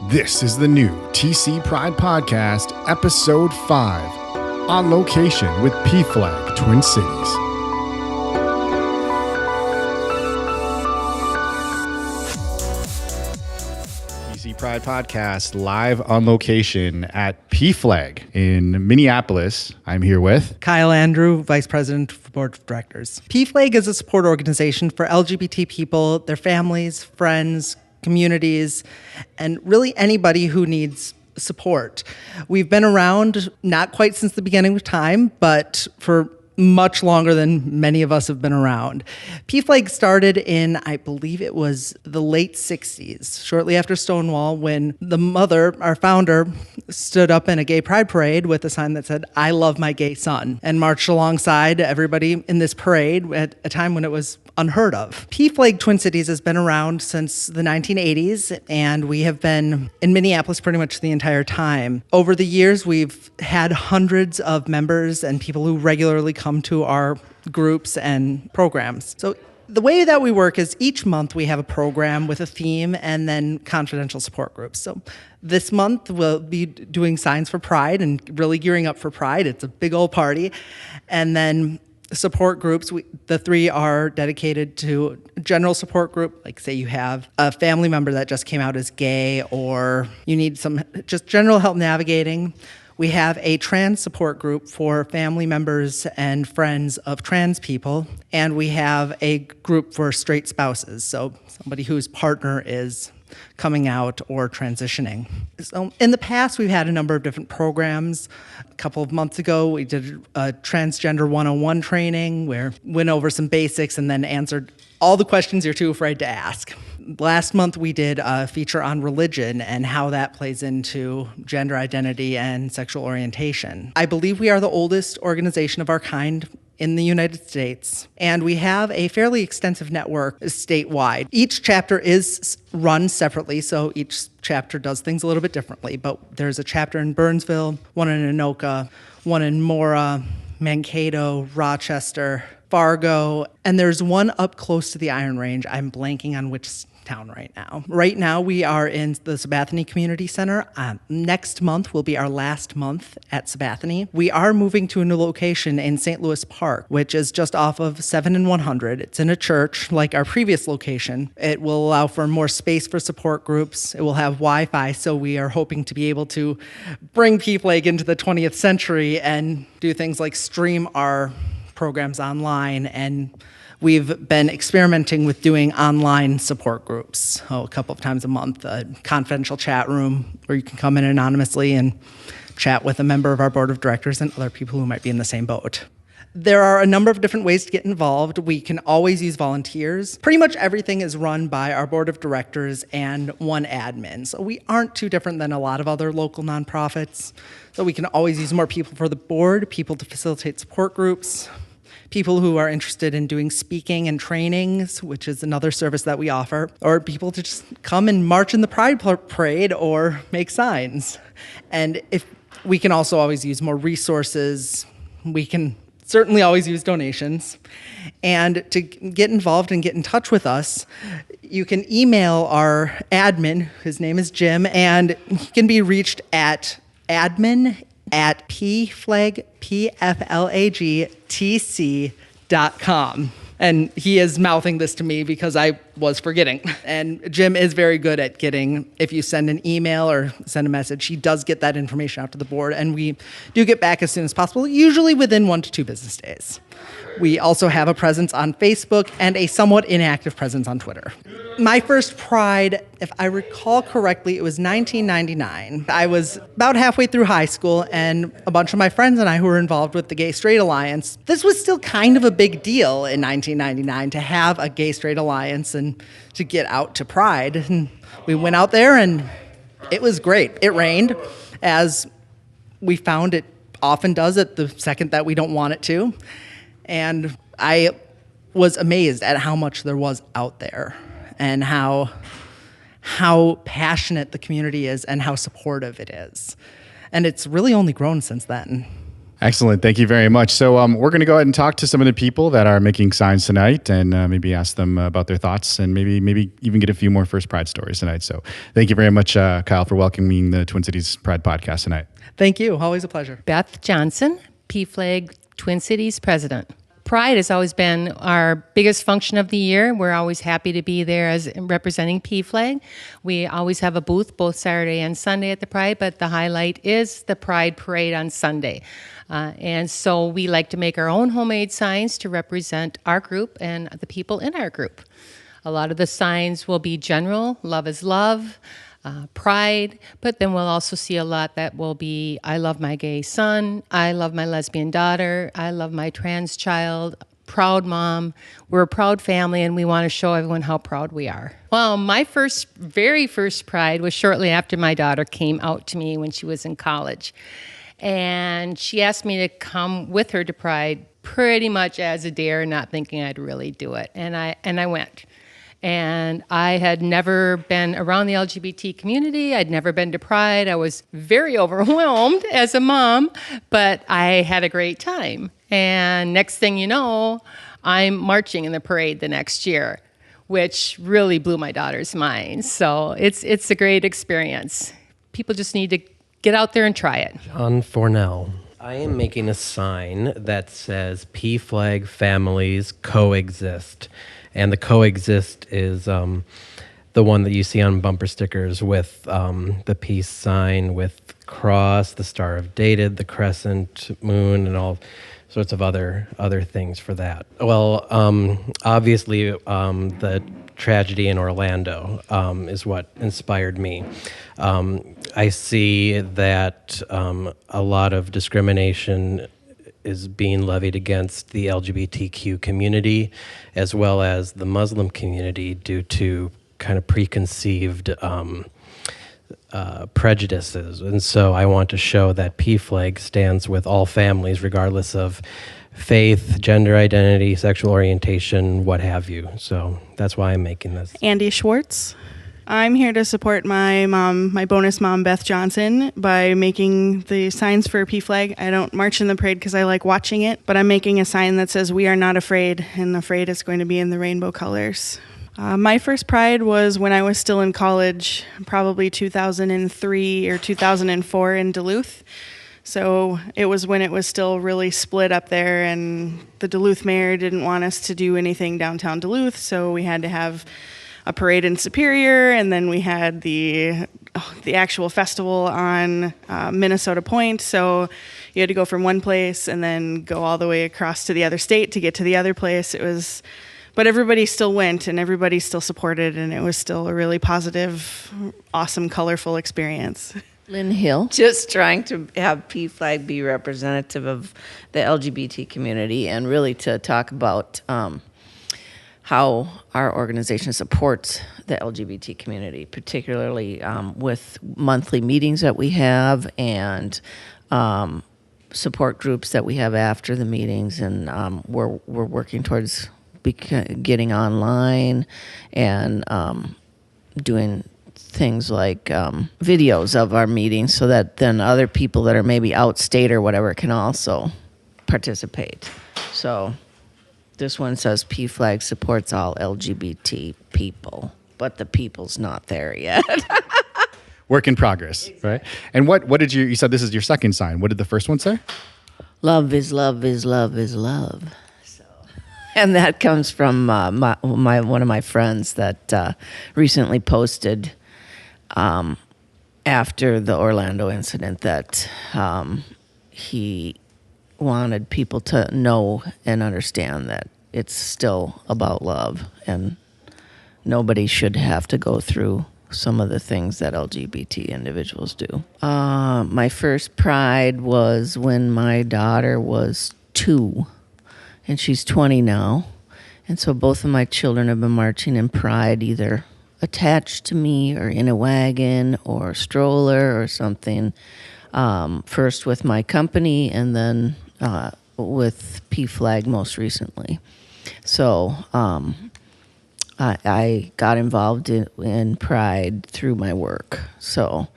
This is the new TC Pride Podcast, Episode 5, on location with PFLAG Twin Cities. TC Pride Podcast, live on location at PFLAG in Minneapolis. I'm here with Kyle Andrew, Vice President for Board of Directors. PFLAG is a support organization for LGBT people, their families, friends, communities, and really anybody who needs support. We've been around not quite since the beginning of time, but for much longer than many of us have been around. PFLAG started in, I believe it was the late 60s, shortly after Stonewall, when the mother, our founder, stood up in a gay pride parade with a sign that said, "I love my gay son," and marched alongside everybody in this parade at a time when it was unheard of. PFLAG Twin Cities has been around since the 1980s, and we have been in Minneapolis pretty much the entire time. Over the years, we've had hundreds of members and people who regularly come to our groups and programs. So the way that we work is each month we have a program with a theme and then confidential support groups. So this month we'll be doing Signs for Pride and really gearing up for Pride. It's a big old party. And then support groups, the three are dedicated to general support group. Like say you have a family member that just came out as gay, or you need some just general help navigating. We have a trans support group for family members and friends of trans people, and we have a group for straight spouses, so somebody whose partner is coming out or transitioning. So in the past, we've had a number of different programs. A couple of months ago, we did a Transgender 101 training where we went over some basics and then answered all the questions you're too afraid to ask. Last month, we did a feature on religion and how that plays into gender identity and sexual orientation. I believe we are the oldest organization of our kind in the United States, and we have a fairly extensive network statewide. Each chapter is run separately, so each chapter does things a little bit differently, but there's a chapter in Burnsville, one in Anoka, one in Mora, Mankato, Rochester, Fargo, and there's one up close to the Iron Range. I'm blanking on which town right now. Right now, we are in the Sabathani Community Center. Next month will be our last month at Sabathani. We are moving to a new location in St. Louis Park, which is just off of 7 and 100. It's in a church like our previous location. It will allow for more space for support groups. It will have Wi-Fi, so we are hoping to be able to bring PFLAG into the 20th century and do things like stream our programs online, and we've been experimenting with doing online support groups a couple of times a month, a confidential chat room where you can come in anonymously and chat with a member of our board of directors and other people who might be in the same boat. There are a number of different ways to get involved. We can always use volunteers. Pretty much everything is run by our board of directors and one admin. So we aren't too different than a lot of other local nonprofits. So we can always use more people for the board, people to facilitate support groups, people who are interested in doing speaking and trainings, which is another service that we offer, or people to just come and march in the Pride Parade or make signs. And if we can also always use more resources, we can certainly always use donations. And to get involved and get in touch with us, you can email our admin, his name is Jim, and he can be reached at PFLAGTC.com. And he is mouthing this to me because I was forgetting. And Jim is very good at getting, if you send an email or send a message, he does get that information out to the board, and we do get back as soon as possible, usually within 1 to 2 business days. We also have a presence on Facebook and a somewhat inactive presence on Twitter. My first Pride, if I recall correctly, it was 1999. I was about halfway through high school, and a bunch of my friends and I who were involved with the Gay Straight Alliance, this was still kind of a big deal in 1999 to have a Gay Straight Alliance and to get out to Pride. And we went out there, and it was great. It rained, as we found it often does at the second that we don't want it to. And I was amazed at how much there was out there and how passionate the community is and how supportive it is. And it's really only grown since then. Excellent. Thank you very much. So we're going to go ahead and talk to some of the people that are making signs tonight and maybe ask them about their thoughts and maybe even get a few more First Pride stories tonight. So thank you very much, Kyle, for welcoming the Twin Cities Pride podcast tonight. Thank you. Always a pleasure. Beth Johnson, PFLAG Twin Cities President. Pride has always been our biggest function of the year. We're always happy to be there as representing PFLAG. We always have a booth both Saturday and Sunday at the Pride, but the highlight is the Pride Parade on Sunday. And so we like to make our own homemade signs to represent our group and the people in our group. A lot of the signs will be general, love is love, pride, but then we'll also see a lot that will be, I love my gay son, I love my lesbian daughter, I love my trans child, proud mom. We're a proud family and we want to show everyone how proud we are. Well, my very first Pride was shortly after my daughter came out to me when she was in college. And she asked me to come with her to Pride pretty much as a dare, not thinking I'd really do it. And I went. And I had never been around the LGBT community. I'd never been to Pride. I was very overwhelmed as a mom, but I had a great time. And next thing you know, I'm marching in the parade the next year, which really blew my daughter's mind. So it's a great experience. People just need to get out there and try it. John Fornell. I am making a sign that says PFLAG families coexist. And the coexist is the one that you see on bumper stickers with the peace sign, with cross, the Star of David, the crescent moon, and all sorts of other things for that. Well, obviously, the tragedy in Orlando is what inspired me. I see that a lot of discrimination is being levied against the LGBTQ community as well as the Muslim community due to kind of preconceived prejudices. And so I want to show that PFLAG stands with all families regardless of faith, gender identity, sexual orientation, what have you. So that's why I'm making this. Andy Schwartz. I'm here to support my mom, my bonus mom, Beth Johnson, by making the signs for PFLAG. I don't march in the parade because I like watching it, but I'm making a sign that says, "We are not afraid," and afraid is going to be in the rainbow colors. My first Pride was when I was still in college, probably 2003 or 2004 in Duluth. So it was when it was still really split up there, and the Duluth mayor didn't want us to do anything downtown Duluth, so we had to have a parade in Superior, and then we had the actual festival on Minnesota Point. So you had to go from one place and then go all the way across to the other state to get to the other place. But everybody still went and everybody still supported, and it was still a really positive, awesome, colorful experience. Lynn Hill. Just trying to have PFLAG be representative of the LGBT community and really to talk about how our organization supports the LGBT community, particularly with monthly meetings that we have and support groups that we have after the meetings. And we're working towards getting online and doing things like videos of our meetings so that then other people that are maybe outstate or whatever can also participate. So this one says PFLAG supports all LGBT people, but the people's not there yet. Work in progress, right? And what did you said this is your second sign. What did the first one say? Love is love is love is love. So, and that comes from one of my friends that recently posted after the Orlando incident that he wanted people to know and understand that it's still about love and nobody should have to go through some of the things that LGBT individuals do. My first Pride was when my daughter was 2 and she's 20 now. And so both of my children have been marching in Pride, either attached to me or in a wagon or a stroller or something. First with my company and then with PFLAG most recently. So I got involved in Pride through my work. So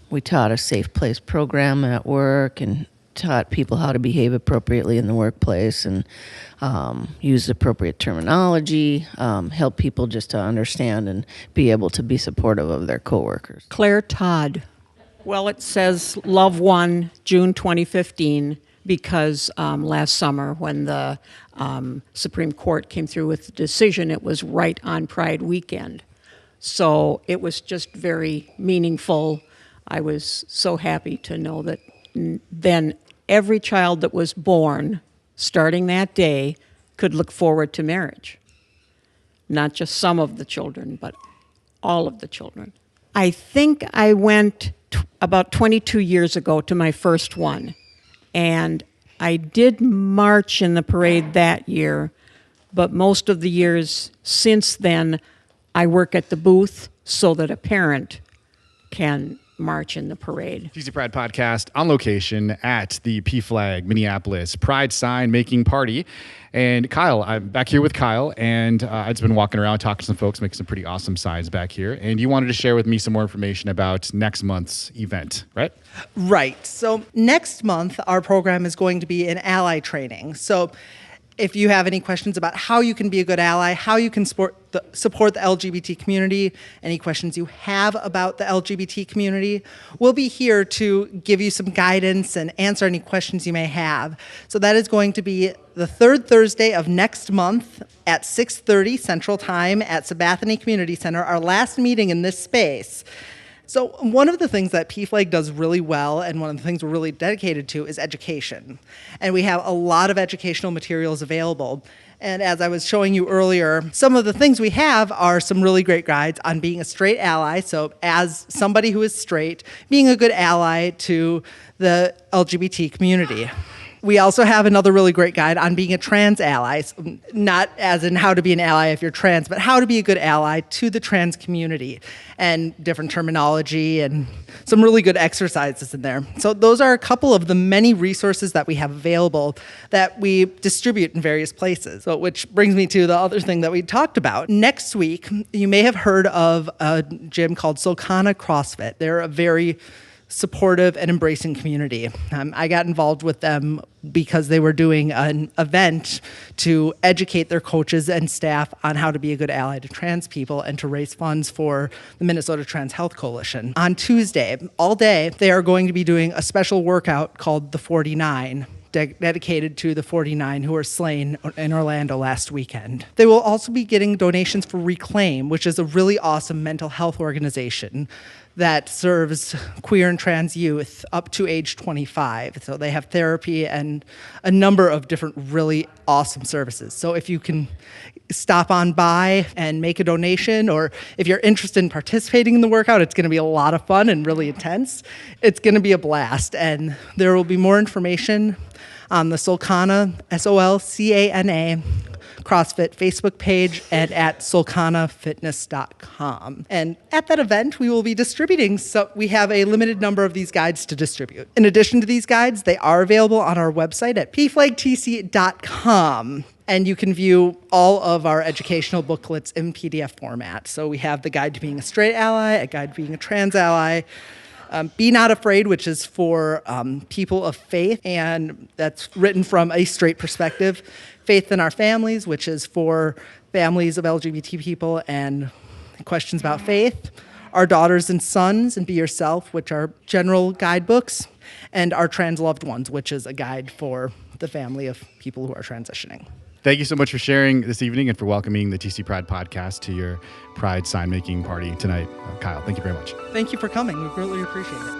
we taught a safe place program at work and taught people how to behave appropriately in the workplace and use appropriate terminology, help people just to understand and be able to be supportive of their coworkers. Claire Todd. Well, it says Love One, June 2015, because last summer when the Supreme Court came through with the decision, it was right on Pride weekend. So it was just very meaningful. I was so happy to know that then every child that was born starting that day could look forward to marriage. Not just some of the children, but all of the children. I think I went about 22 years ago to my first one. And I did march in the parade that year, but most of the years since then, I work at the booth so that a parent can march in the parade. TC Pride Podcast on location at the PFLAG Minneapolis Pride Sign Making Party. And Kyle, I'm back here with Kyle, and I've been walking around talking to some folks, making some pretty awesome signs back here. And you wanted to share with me some more information about next month's event, right? Right. So next month, our program is going to be an ally training. So if you have any questions about how you can be a good ally, how you can support the LGBT community, any questions you have about the LGBT community, we'll be here to give you some guidance and answer any questions you may have. So that is going to be the third Thursday of next month at 6:30 Central Time at Sabathani Community Center, our last meeting in this space. So one of the things that PFLAG does really well, and one of the things we're really dedicated to, is education. And we have a lot of educational materials available. And as I was showing you earlier, some of the things we have are some really great guides on being a straight ally. So as somebody who is straight, being a good ally to the LGBT community. We also have another really great guide on being a trans ally, not as in how to be an ally if you're trans, but how to be a good ally to the trans community, and different terminology and some really good exercises in there. So those are a couple of the many resources that we have available that we distribute in various places. So, which brings me to the other thing that we talked about. Next week, you may have heard of a gym called Solcana CrossFit. They're a very supportive and embracing community. I got involved with them because they were doing an event to educate their coaches and staff on how to be a good ally to trans people and to raise funds for the Minnesota Trans Health Coalition. On Tuesday, all day, they are going to be doing a special workout called the 49. Dedicated to the 49 who were slain in Orlando last weekend. They will also be getting donations for Reclaim, which is a really awesome mental health organization that serves queer and trans youth up to age 25. So they have therapy and a number of different really awesome services. So if you can stop on by and make a donation, or if you're interested in participating in the workout, it's going to be a lot of fun and really intense. It's going to be a blast, and there will be more information on the Solcana, SOLCANA, CrossFit Facebook page and at solcanafitness.com. And at that event, we will be distributing, so we have a limited number of these guides to distribute. In addition to these guides, they are available on our website at pflagtc.com. And you can view all of our educational booklets in PDF format. So we have the guide to being a straight ally, a guide to being a trans ally, Be Not Afraid, which is for people of faith, and that's written from a straight perspective. Faith in Our Families, which is for families of LGBT people and questions about faith. Our Daughters and Sons and Be Yourself, which are general guidebooks. And Our Trans Loved Ones, which is a guide for the family of people who are transitioning. Thank you so much for sharing this evening and for welcoming the TC Pride podcast to your Pride sign-making party tonight. Kyle, thank you very much. Thank you for coming. We really appreciate it.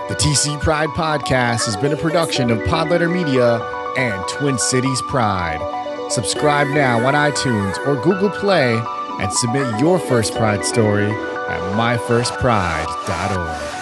The TC Pride podcast has been a production of Podletter Media and Twin Cities Pride. Subscribe now on iTunes or Google Play and submit your first Pride story at myfirstpride.org.